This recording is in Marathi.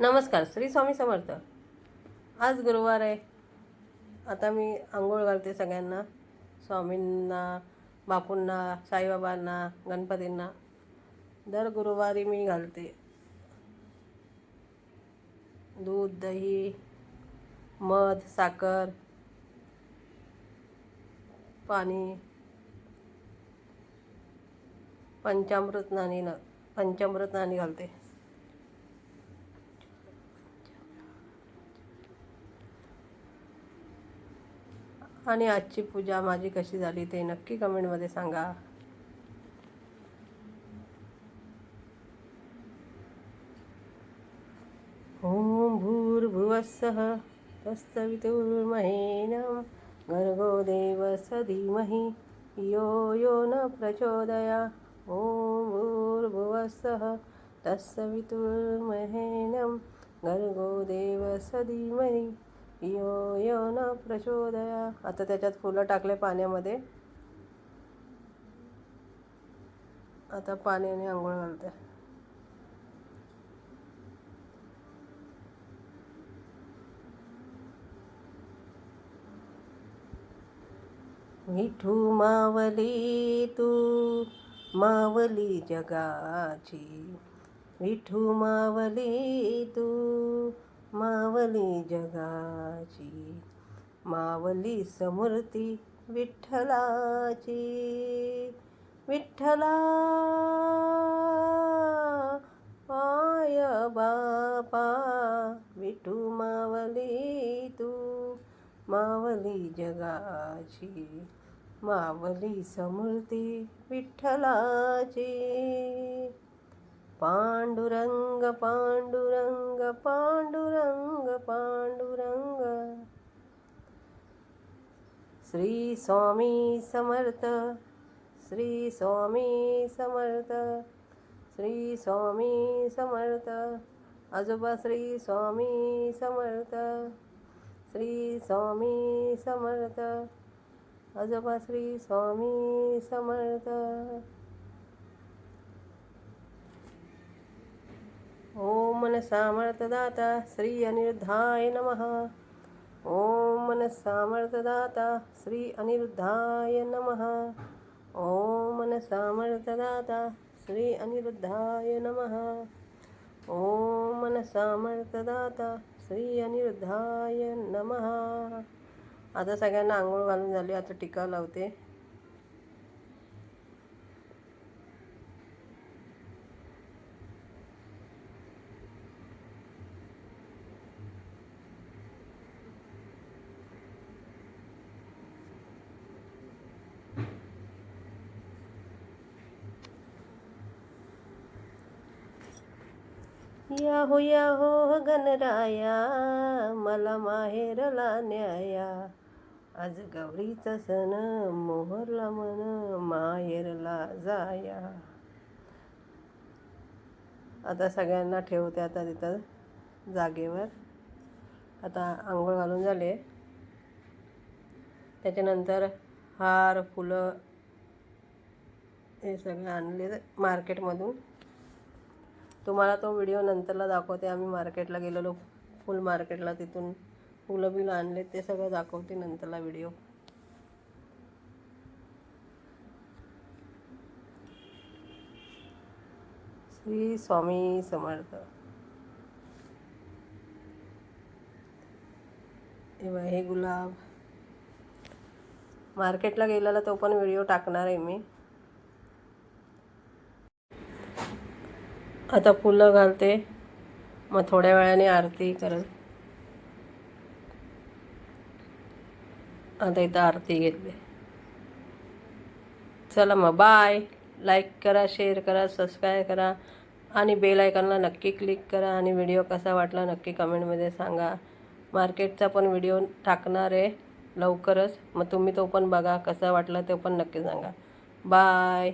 नमस्कार, श्री स्वामी समर्थ. आज गुरुवार आहे. आता मी आंघोळ घालते सगळ्यांना, स्वामींना, बापूंना, साईबाबांना, गणपतींना. दर गुरुवारी मी घालते. दूध, दही, मध, साखर, पाणी, पंचामृत नाणी घालते. आणि आजची पूजा माझी कशी झाली ते नक्की कमेंटमध्ये सांगा. ओम भूर्भुवस्सः तत्सवितुर्वरेण्यं भर्गो देवस्य धीमहि यो यो न प्रचोदयात्. ओम भूर्भुवस्सः तत्सवितुर्वरेण्यं भर्गो देवस्य धीमहि यो यो न प्रचोदयात्. आता त्याच्यात फुलं टाकले पाण्यामध्ये. आता पाण्याने आंघोळ घालते. विठू मावली तू मावली जगाची, विठू मावली तू मावली जगाची, मावली समूर्ती विठ्ठलाची. विठ्ठला पाय बापा, विठू मावली तू मावली जगाची, मावली समूर्ती विठ्ठलाची. पांडुरंग पांडुरंग पांडुरंग पांडुरंग. श्री स्वामी समर्थ, श्री स्वामी समर्थ, श्री स्वामी समर्थ. आजोबा श्री स्वामी समर्थ, श्री स्वामी समर्थ. आजोबा श्री स्वामी समर्थ. ओम मन सामर्थदाता श्री अनिरुद्धाय नमः. ओम मन सामर्थदाता श्री अनिरुद्धाय नमः. ओम मन सामर्थदाता श्री अनिरुद्धाय नमः. ओम मन सामर्थदाता श्री अनिरुद्धाय नमः. आता सगळ्यांना आंघोळ घालून झाली. आता टीका लावते. या हो गणराया, मला माहेरला न्याया. आज गौरीचा सण, मोहरला मन माहेरला जाया. आता सगळ्यांना ठेवते आता तिथं जागेवर. आता आंघोळ घालून झाले. त्याच्यानंतर हार, फुलं हे सगळं आणले मार्केटमधून. तुम्हाला तो व्हिडिओ नंतरला दाखवते. आम्ही मार्केटला गेलेलो, फुल मार्केटला. तिथून फुलं बिलं आणले ते सगळं दाखवते नंतरला व्हिडिओ. श्री स्वामी समर्थ. हे गुलाब मार्केटला गेलेला तो पण व्हिडिओ टाकणार आहे मी. आता फुलं घालते, मग थोड्या वेळाने आरती करत. आता इथं आरती घेतली. चला मग बाय. लाईक करा, शेअर करा, सबस्क्राईब करा आणि बेल आयकॉनला नक्की क्लिक करा. आणि व्हिडिओ कसा वाटला नक्की कमेंटमध्ये सांगा. मार्केटचा पण व्हिडिओ टाकणार आहे लवकरच. मग तुम्ही तो पण बघा. कसा वाटला तो पण नक्की सांगा. बाय.